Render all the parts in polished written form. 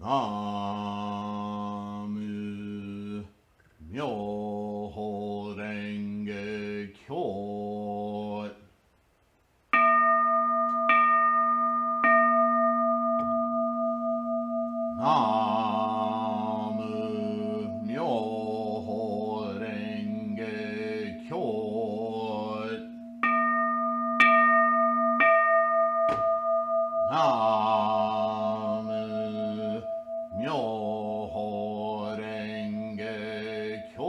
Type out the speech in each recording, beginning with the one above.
ナム妙法蓮華経。ナム妙法蓮華経。ナム妙法蓮華経。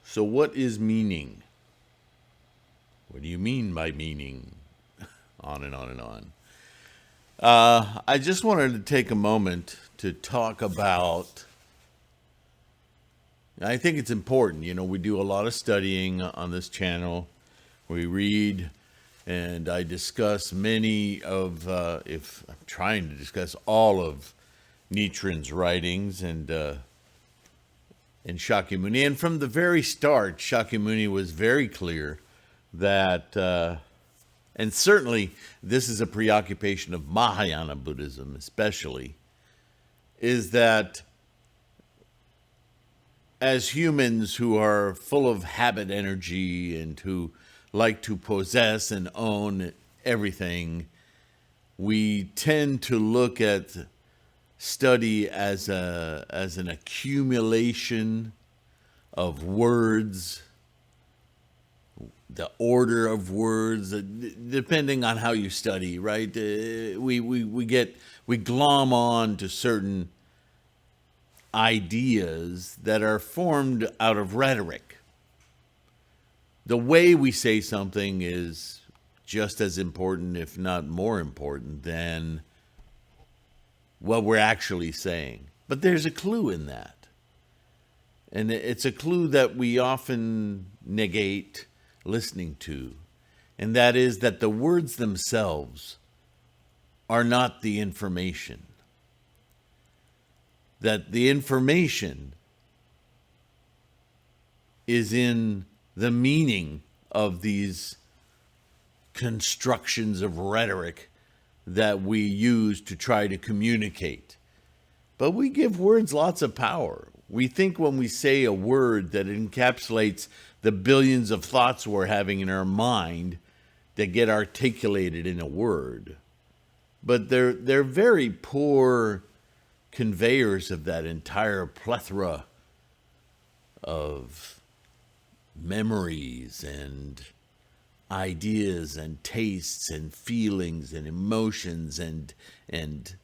So, what is meaning? What do you mean by meaning? On and on and on. I just wanted to take a moment to talk about. I think it's important. We do a lot of studying on this channel. We read, and I discuss many of, if I'm trying to discuss all of Nichiren's writings and Shakyamuni. And from the very start, Shakyamuni was very clear that, and certainly this is a preoccupation of Mahayana Buddhism especially, is that as humans who are full of habit energy and who like to possess and own everything, we tend to look at study as an accumulation of words, the order of words, depending on how you study, right? We glom on to certain ideas that are formed out of rhetoric. The way we say something is just as important, if not more important, than what we're actually saying. But there's a clue in that. And it's a clue that we often negate listening to. And that is that the words themselves are not the information. That the information is in the meaning of these constructions of rhetoric that we use to try to communicate. But we give words lots of power. We think when we say a word that encapsulates the billions of thoughts we're having in our mind that get articulated in a word. But they're very poor conveyors of that entire plethora of memories and ideas and tastes and feelings and emotions and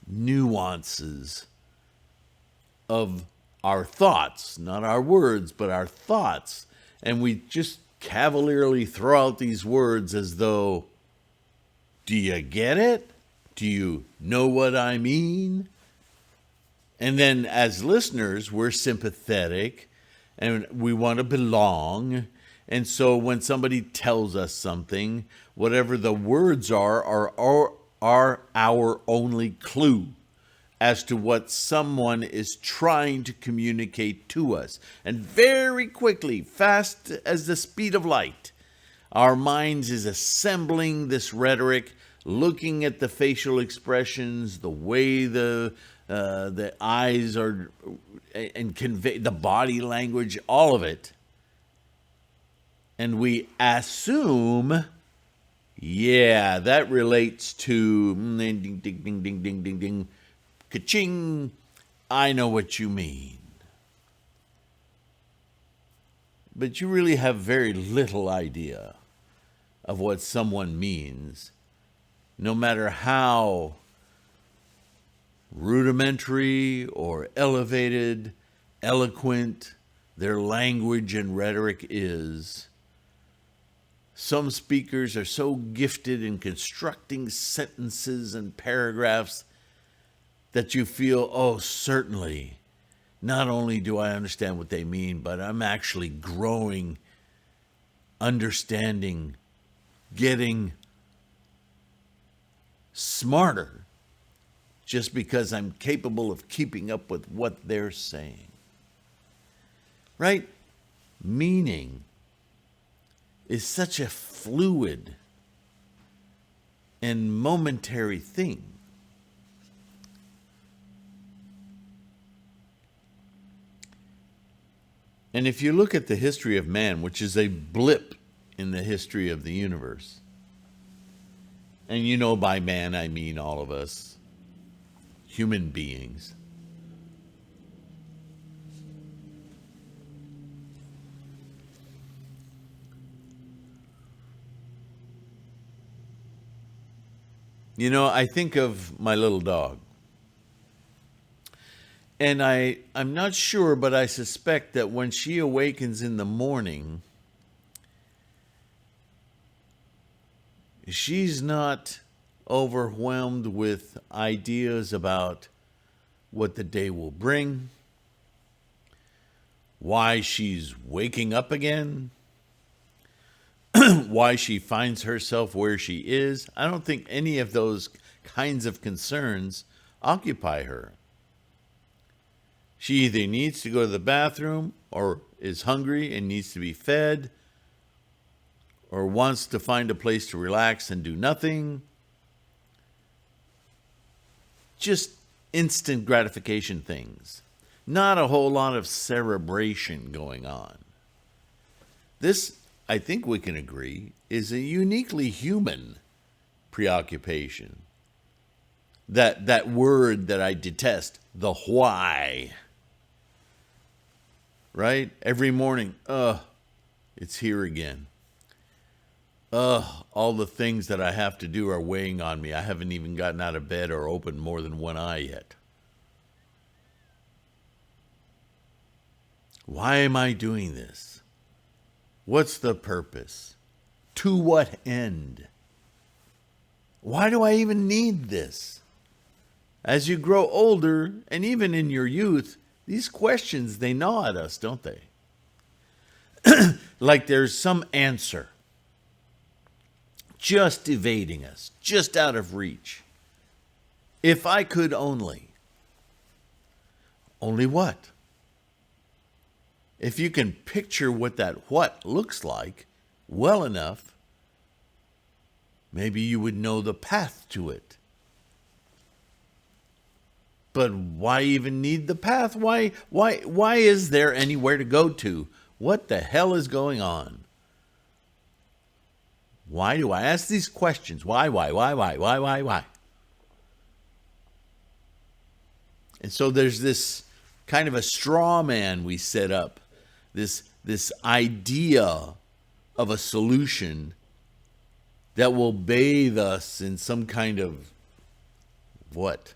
nuances of our thoughts, not our words, but our thoughts. And we just cavalierly throw out these words as though, do you get it? Do you know what I mean? And then as listeners, we're sympathetic and we want to belong. And so when somebody tells us something, whatever the words are our only clue as to what someone is trying to communicate to us. And very quickly, fast as the speed of light, our minds is assembling this rhetoric, looking at the facial expressions, the way the eyes are, and convey the body language, all of it. And we assume, yeah, that relates to ding, ding, ding, ding, ding, ding, ding, ka-ching, I know what you mean. But you really have very little idea of what someone means, no matter how rudimentary or elevated, eloquent their language and rhetoric is. Some speakers are so gifted in constructing sentences and paragraphs that you feel, oh, certainly, not only do I understand what they mean, but I'm actually growing, understanding, getting smarter just because I'm capable of keeping up with what they're saying. right? Meaning is such a fluid and momentary thing. And if you look at the history of man, which is a blip in the history of the universe, and you know by man I mean all of us, human beings. You know, I think of my little dog. And I'm not sure, but I suspect that when she awakens in the morning, she's not overwhelmed with ideas about what the day will bring, why she's waking up again, why she finds herself where she is. I don't think any of those kinds of concerns occupy her. She either needs to go to the bathroom or is hungry and needs to be fed or wants to find a place to relax and do nothing. Just instant gratification things. Not a whole lot of cerebration going on. This, I think we can agree, is a uniquely human preoccupation. That word that I detest, the why. Right? Every morning, it's here again. All the things that I have to do are weighing on me. I haven't even gotten out of bed or opened more than one eye yet. Why am I doing this? What's the purpose? To what end? Why do I even need this? As you grow older, and even in your youth, these questions, they gnaw at us, don't they? Like there's some answer just evading us, just out of reach. If I could only. Only what? If you can picture what that what looks like well enough, maybe you would know the path to it. But why even need the path? Why is there anywhere to go to? What the hell is going on? Why do I ask these questions? Why? And so there's this kind of a straw man we set up, this idea of a solution that will bathe us in some kind of what?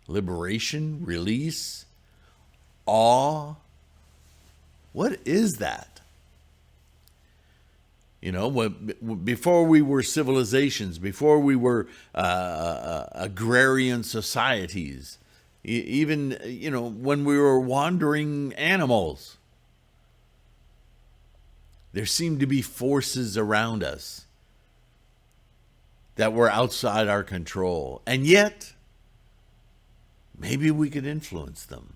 Liberation, release, awe. What is that? You know, before we were civilizations, before we were agrarian societies, even, you know, when we were wandering animals, there seemed to be forces around us that were outside our control. And yet, maybe we could influence them.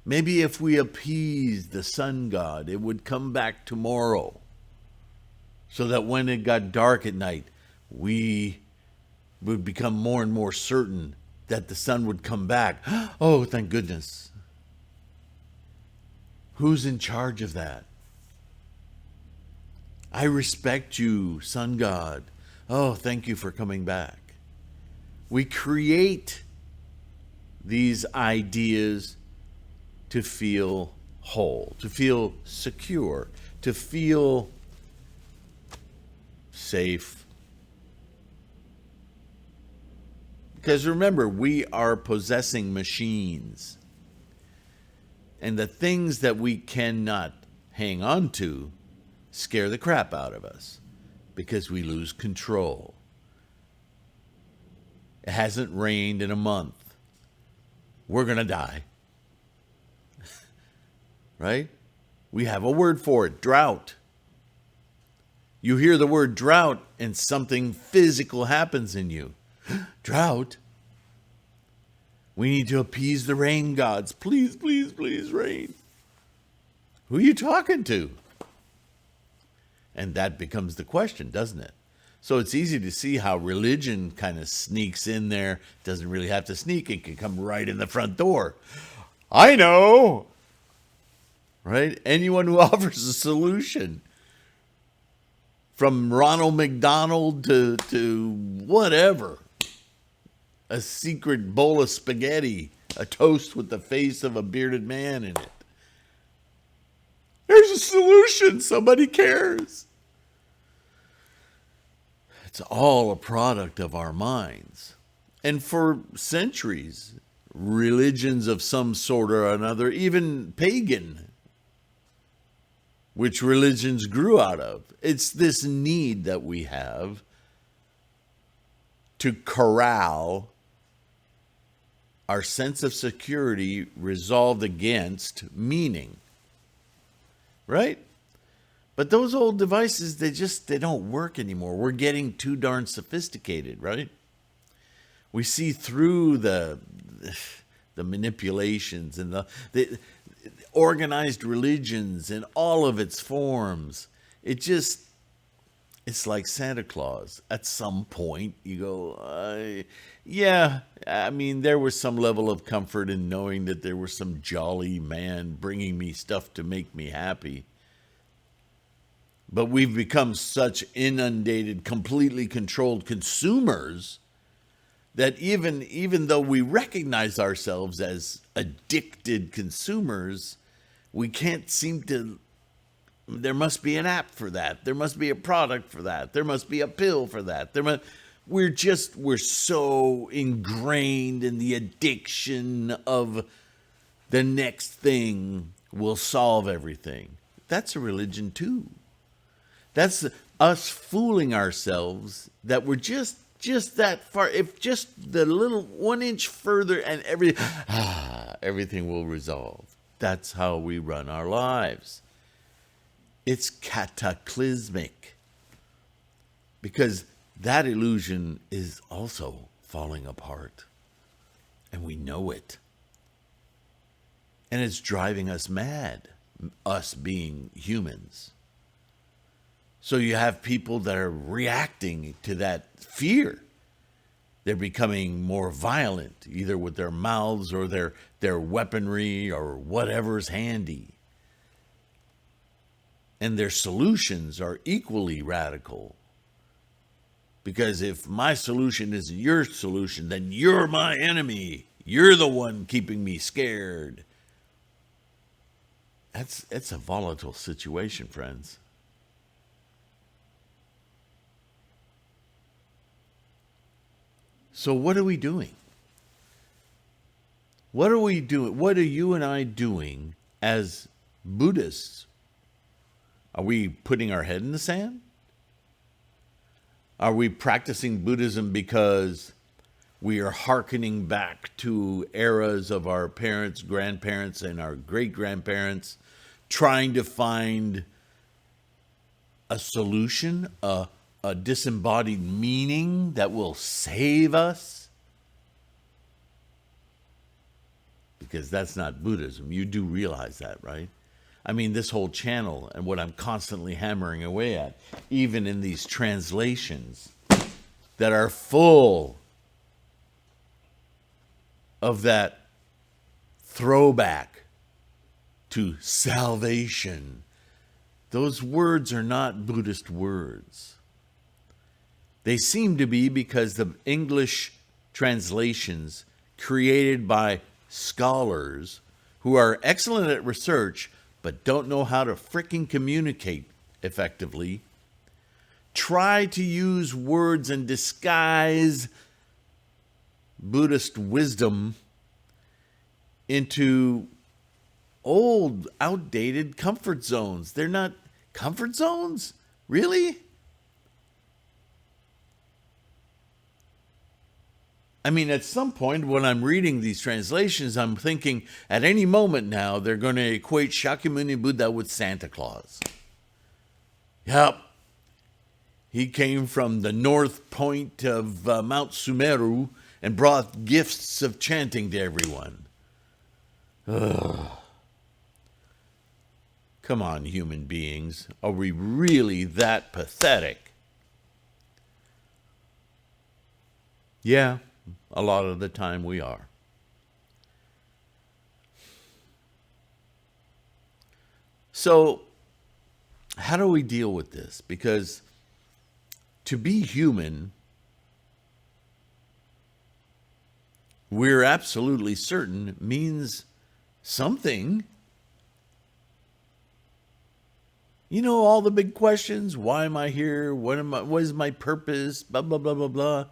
Maybe if we appeased the sun god, it would come back tomorrow. So that when it got dark at night, we would become more and more certain that the sun would come back. Oh, thank goodness. Who's in charge of that? I respect you, sun god. Oh, thank you for coming back. We create these ideas to feel whole, to feel secure, to feel safe. Because remember, we are possessing machines. And the things that we cannot hang on to scare the crap out of us because we lose control. It hasn't rained in a month. We're going to die. Right? We have a word for it, drought. You hear the word drought and something physical happens in you. Drought? We need to appease the rain gods. Please, please, please, rain. Who are you talking to? And that becomes the question, doesn't it? So it's easy to see how religion kind of sneaks in there. Doesn't really have to sneak. It can come right in the front door. I know. Right? Anyone who offers a solution, from Ronald McDonald to whatever, a secret bowl of spaghetti, a toast with the face of a bearded man in it. There's a solution. Somebody cares. It's all a product of our minds. And for centuries, religions of some sort or another, even pagan, which religions grew out of, it's this need that we have to corral our sense of security resolved against meaning. Right? But those old devices, they don't work anymore. We're getting too darn sophisticated, right? We see through the manipulations and the organized religions in all of its forms. It's like Santa Claus. At some point, you go, yeah, I mean, there was some level of comfort in knowing that there was some jolly man bringing me stuff to make me happy. But we've become such inundated, completely controlled consumers that even though we recognize ourselves as addicted consumers, we can't seem to. There must be an app for that. There must be a product for that. There must be a pill for that. We're so ingrained in the addiction of the next thing will solve everything. That's a religion too. That's us fooling ourselves that we're just that far. If just the little 1 inch further and everything will resolve. That's how we run our lives. It's cataclysmic because that illusion is also falling apart and we know it. And it's driving us mad, us being humans. So you have people that are reacting to that fear. They're becoming more violent, either with their mouths or their weaponry or whatever's handy. And their solutions are equally radical. Because if my solution isn't your solution, then you're my enemy. You're the one keeping me scared. It's a volatile situation, friends. So what are we doing? What are we doing? What are you and I doing as Buddhists? Are we putting our head in the sand? Are we practicing Buddhism because we are hearkening back to eras of our parents, grandparents, and our great-grandparents, trying to find a solution, a disembodied meaning that will save us? Because that's not Buddhism. You do realize that, right? I mean, this whole channel and what I'm constantly hammering away at, even in these translations that are full of that throwback to salvation. Those words are not Buddhist words. They seem to be because the English translations created by scholars who are excellent at research but don't know how to fricking communicate effectively, try to use words and disguise Buddhist wisdom into old, outdated comfort zones. They're not comfort zones? Really? I mean, at some point when I'm reading these translations, I'm thinking at any moment now they're going to equate Shakyamuni Buddha with Santa Claus. Yep. He came from the north point of Mount Sumeru and brought gifts of chanting to everyone. Ugh. Come on, human beings. Are we really that pathetic? Yeah, a lot of the time we are. So, how do we deal with this? Because to be human, we're absolutely certain means something. You know, all the big questions. Why am I here? What is my purpose? Blah, blah, blah, blah, blah.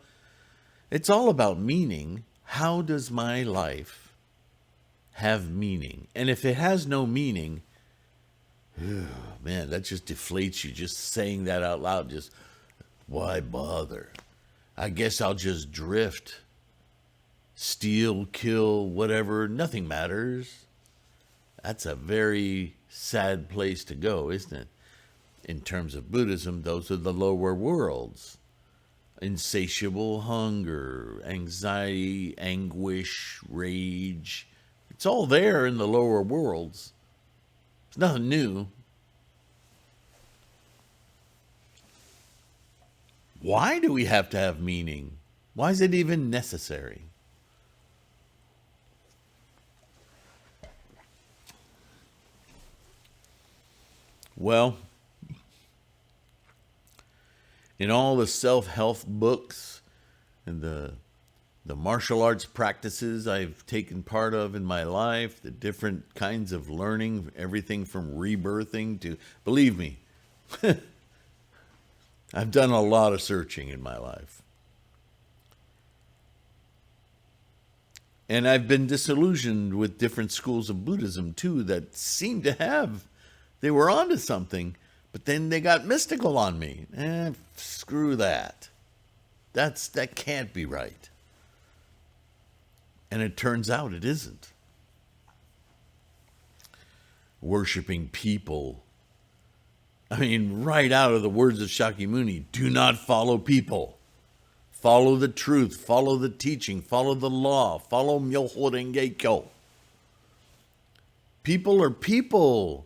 It's all about meaning. How does my life have meaning? And if it has no meaning, man, that just deflates you. Just saying that out loud, just why bother? I guess I'll just drift, steal, kill, whatever. Nothing matters. That's a very sad place to go, isn't it? In terms of Buddhism, those are the lower worlds. Insatiable hunger, anxiety, anguish, rage. It's all there in the lower worlds. It's nothing new. Why do we have to have meaning? Why is it even necessary? Well, in all the self-help books and the martial arts practices I've taken part of in my life, the different kinds of learning, everything from rebirthing to, believe me, I've done a lot of searching in my life. And I've been disillusioned with different schools of Buddhism too that seem to have, they were onto something, but then they got mystical on me. Screw that. That can't be right. And it turns out it isn't. Worshipping people. I mean, right out of the words of Shakyamuni, do not follow people. Follow the truth, follow the teaching, follow the law, follow Myoho Renge Kyo. People are people.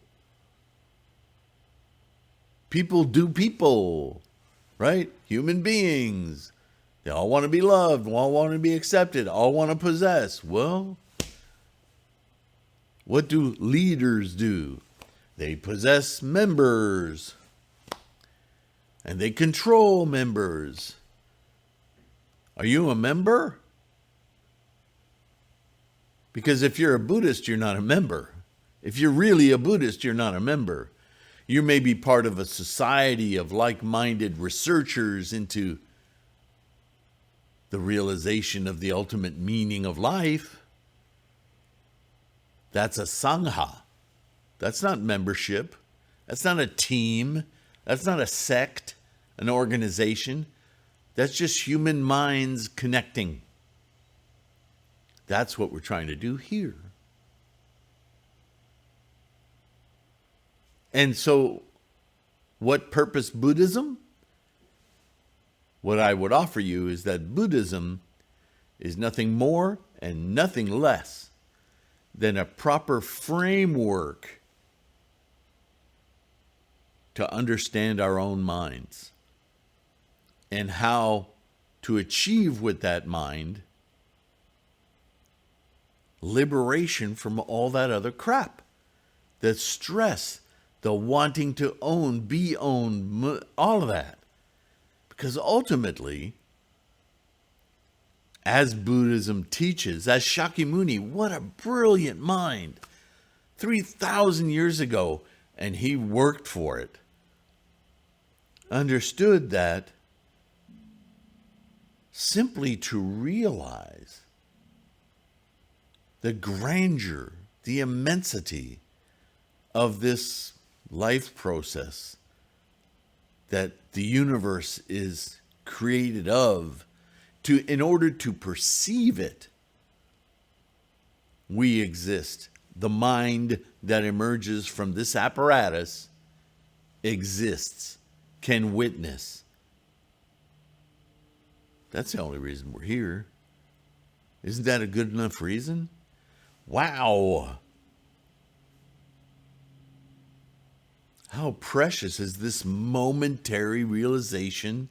People do people, right? Human beings. They all want to be loved, all want to be accepted, all want to possess. Well, what do leaders do? They possess members, and they control members. Are you a member? Because if you're a Buddhist, you're not a member. If you're really a Buddhist, you're not a member. You may be part of a society of like-minded researchers into the realization of the ultimate meaning of life. That's a sangha. That's not membership. That's not a team. That's not a sect, an organization. That's just human minds connecting. That's what we're trying to do here. And so, what purpose Buddhism? What I would offer you is that Buddhism is nothing more and nothing less than a proper framework to understand our own minds and how to achieve with that mind liberation from all that other crap, the stress, the wanting to own, be owned, all of that. Because ultimately, as Buddhism teaches, as Shakyamuni, what a brilliant mind, 3,000 years ago, and he worked for it, understood that simply to realize the grandeur, the immensity of this life process that the universe is created of, in order to perceive it, we exist. The mind that emerges from this apparatus exists, can witness. That's the only reason we're here. Isn't that a good enough reason? Wow. How precious is this momentary realization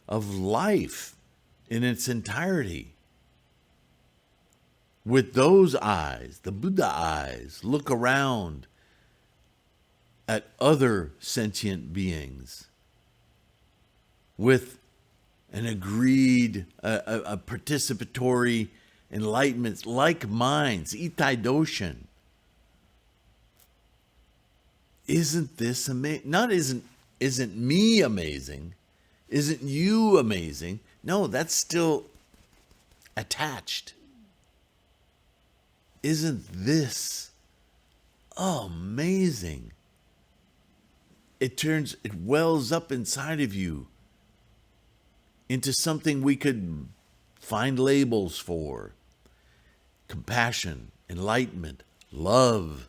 of life in its entirety? With those eyes, the Buddha eyes, look around at other sentient beings with an agreed, a participatory enlightenment like minds, Itai Doshin. Isn't this amazing? Not isn't me amazing? Isn't you amazing? No, that's still attached. Isn't this amazing? It wells up inside of you into something we could find labels for. Compassion, enlightenment, love.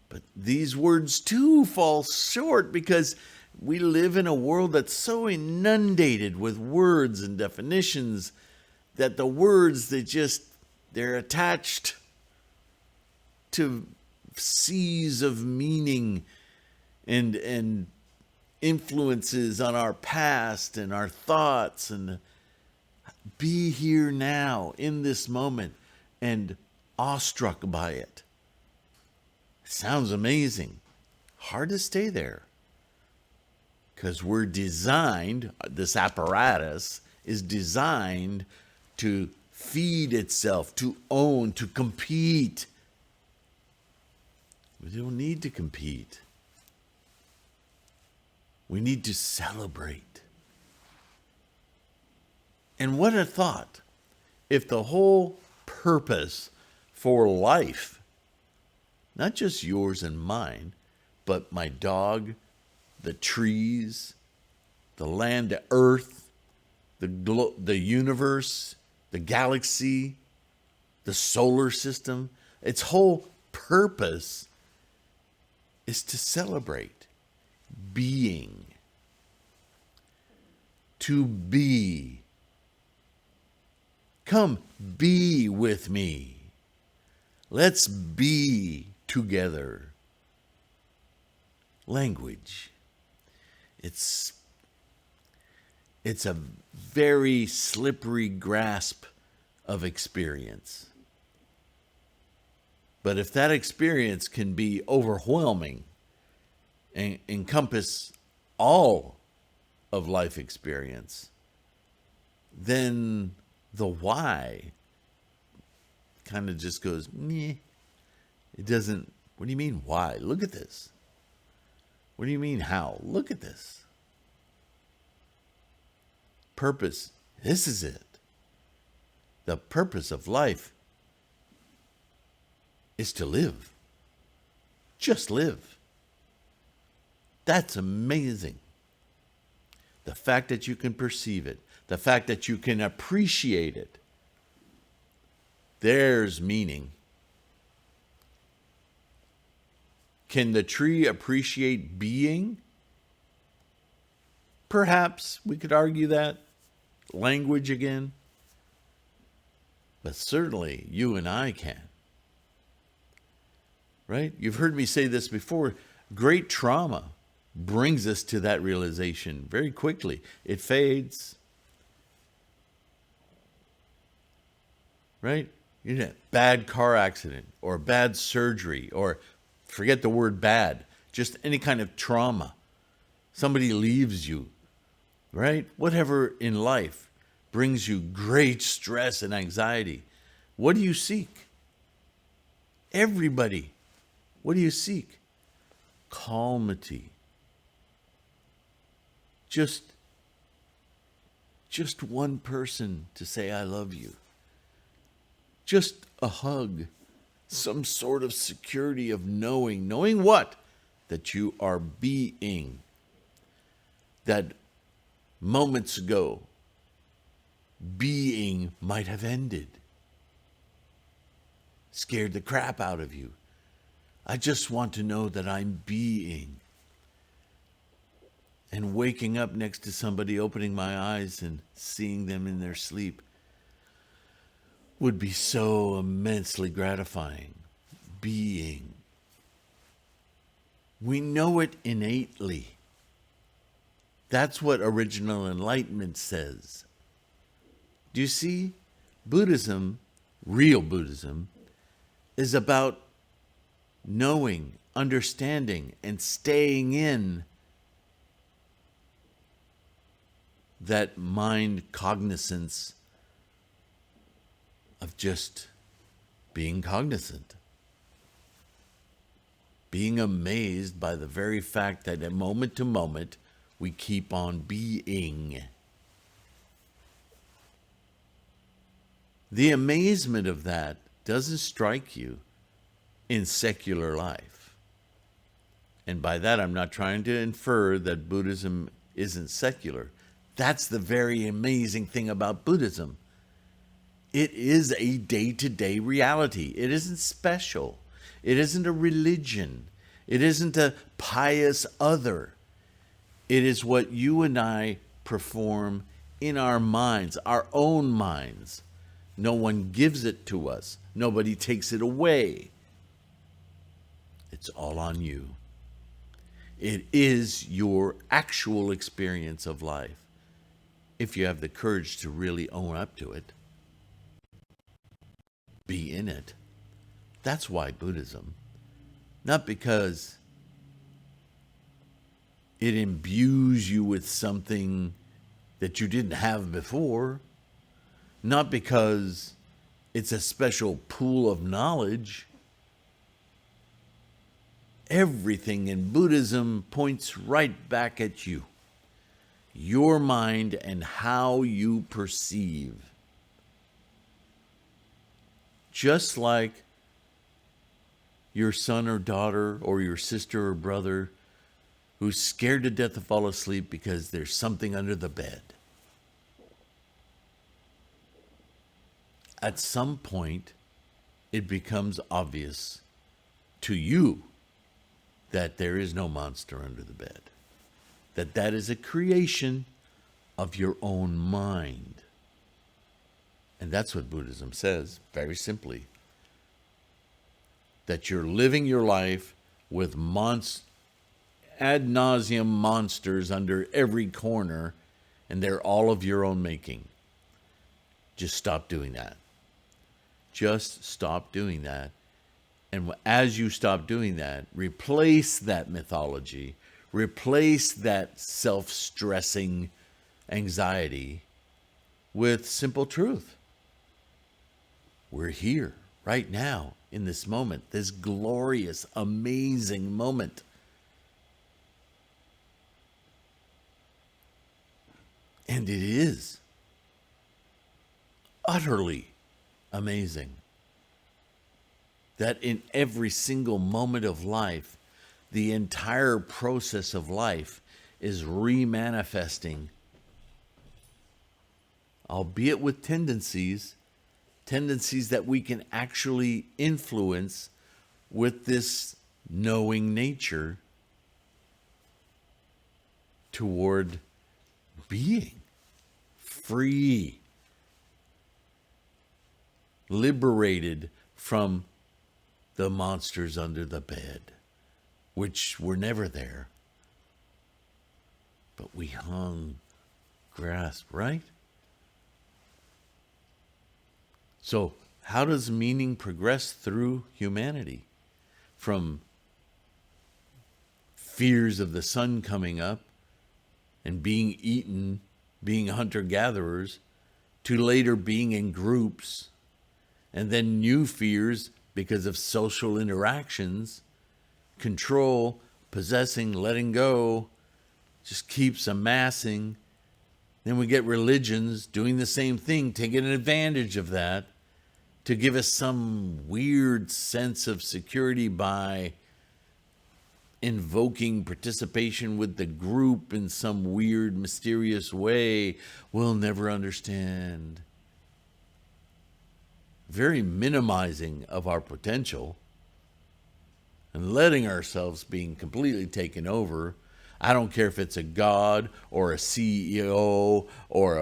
But these words too fall short because we live in a world that's so inundated with words and definitions that the words, they're attached to seas of meaning and influences on our past and our thoughts. And be here now in this moment and awestruck by it. Sounds amazing. Hard to stay there. Because we're designed, this apparatus is designed to feed itself, to own, to compete. We don't need to compete. We need to celebrate. And what a thought. If the whole purpose for life, not just yours and mine, but my dog, the trees, the land, the earth, the universe, the galaxy, the solar system, its whole purpose is to celebrate being, to be. Come be with me. Let's be together. Language. It's a very slippery grasp of experience. But if that experience can be overwhelming and encompass all of life experience, then the why kind of just goes, meh. It doesn't, what do you mean why? Look at this. What do you mean how? Look at this. Purpose, this is it. The purpose of life is to live. Just live. That's amazing. The fact that you can perceive it, the fact that you can appreciate it, there's meaning. Can the tree appreciate being? Perhaps we could argue that. Language again. But certainly you and I can. Right? You've heard me say this before. Great trauma brings us to that realization very quickly. It fades. Right? You know, bad car accident or bad surgery, or forget the word bad, just any kind of trauma. Somebody leaves you, right? Whatever in life brings you great stress and anxiety. What do you seek? Everybody. What do you seek? Calmity. Just one person to say, I love you. Just a hug. Some sort of security of knowing. Knowing what? That you are being. That moments ago, being might have ended. Scared the crap out of you. I just want to know that I'm being. And waking up next to somebody, opening my eyes and seeing them in their sleep would be so immensely gratifying. Being. We know it innately. That's what original enlightenment says. Do you see? Buddhism, real Buddhism, is about knowing, understanding, and staying in that mind cognizance of just being cognizant. Being amazed by the very fact that at moment to moment, we keep on being. The amazement of that doesn't strike you in secular life. And by that, I'm not trying to infer that Buddhism isn't secular. That's the very amazing thing about Buddhism. It is a day-to-day reality. It isn't special. It isn't a religion. It isn't a pious other. It is what you and I perform in our minds, our own minds. No one gives it to us. Nobody takes it away. It's all on you. It is your actual experience of life, if you have the courage to really own up to it. Be in it. That's why Buddhism. Not because it imbues you with something that you didn't have before. Not because it's a special pool of knowledge. Everything in Buddhism points right back at you. Your mind and how you perceive. Just like your son or daughter or your sister or brother who's scared to death to fall asleep because there's something under the bed. At some point, it becomes obvious to you that there is no monster under the bed. That is a creation of your own mind. And that's what Buddhism says, very simply. That you're living your life with ad nauseum monsters under every corner, and they're all of your own making. Just stop doing that. Just stop doing that. And as you stop doing that, replace that mythology, replace that self-stressing anxiety with simple truth. We're here right now in this moment, this glorious, amazing moment. And it is utterly amazing that in every single moment of life, the entire process of life is remanifesting, albeit with tendencies that we can actually influence with this knowing nature toward being free, liberated from the monsters under the bed, which were never there, but we grasped, right? So, how does meaning progress through humanity? From fears of the sun coming up and being eaten, being hunter-gatherers, to later being in groups, and then new fears because of social interactions, control, possessing, letting go, just keeps amassing. Then we get religions doing the same thing, taking advantage of that to give us some weird sense of security by invoking participation with the group in some weird, mysterious way we'll never understand. Very minimizing of our potential and letting ourselves being completely taken over. I don't care if it's a god or a CEO or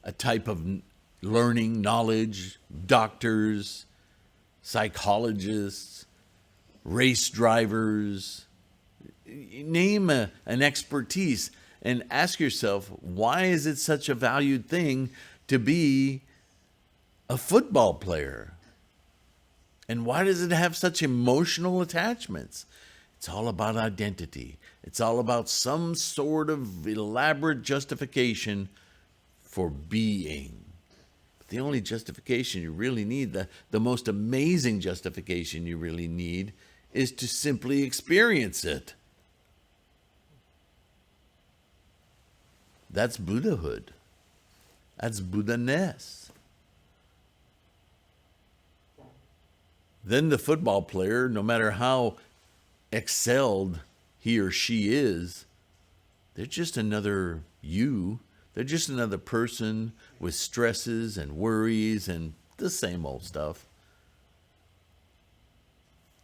a type of learning, knowledge, doctors, psychologists, race drivers. Name an expertise and ask yourself, why is it such a valued thing to be a football player? And why does it have such emotional attachments? It's all about identity. It's all about some sort of elaborate justification for being. But the only justification you really need, the most amazing justification you really need, is to simply experience it. That's Buddhahood. That's Buddha-ness. Then the football player, no matter how excelled he or she is, they're just another you. They're just another person with stresses and worries and the same old stuff.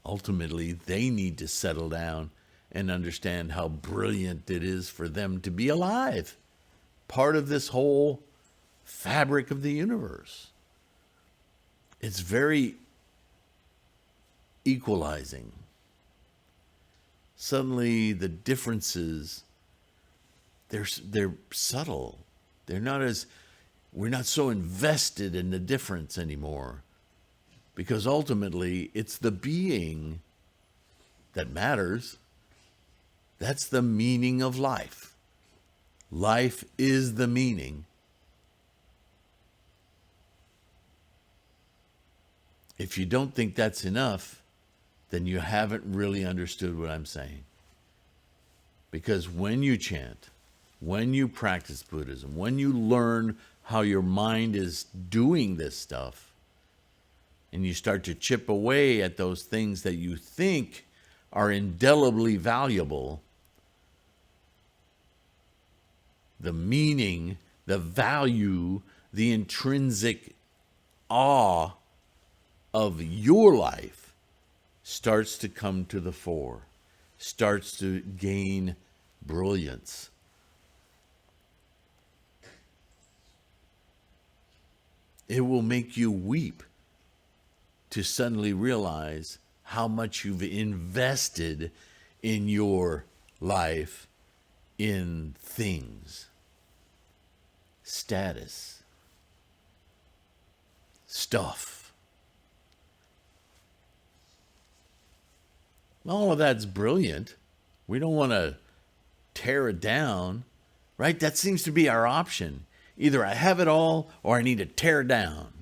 Ultimately, they need to settle down and understand how brilliant it is for them to be alive. Part of this whole fabric of the universe. It's very equalizing. Suddenly the differences, they're subtle. We're not so invested in the difference anymore. Because ultimately it's the being that matters. That's the meaning of life. Life is the meaning. If you don't think that's enough, then you haven't really understood what I'm saying. Because when you chant, when you practice Buddhism, when you learn how your mind is doing this stuff, and you start to chip away at those things that you think are indelibly valuable, the meaning, the value, the intrinsic awe of your life starts to come to the fore, starts to gain brilliance. It will make you weep to suddenly realize how much you've invested in your life in things, status, stuff. All of that's brilliant. We don't want to tear it down, right? That seems to be our option. Either I have it all or I need to tear it down.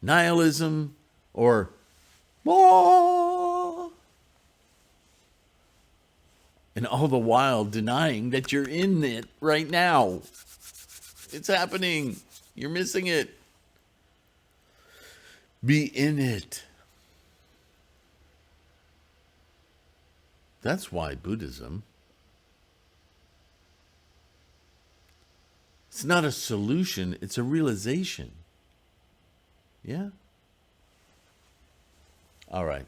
Nihilism or more. And all the while denying that you're in it right now. It's happening. You're missing it. Be in it. That's why Buddhism, it's not a solution, it's a realization. Yeah? All right.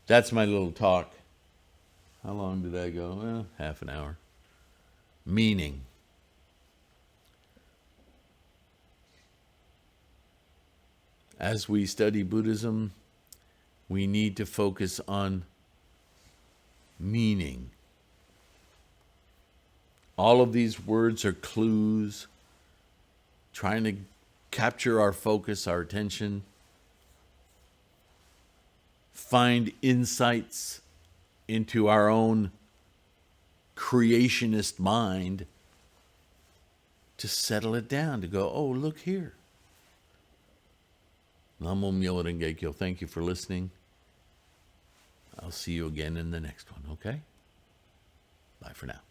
That's my little talk. How long did I go? Well, half an hour. Meaning. As we study Buddhism, we need to focus on meaning. All of these words are clues, trying to capture our focus, our attention, find insights into our own creationist mind to settle it down, to go, oh, look here. Namo Myoho Renge Kyo. Thank you for listening. I'll see you again in the next one, okay? Bye for now.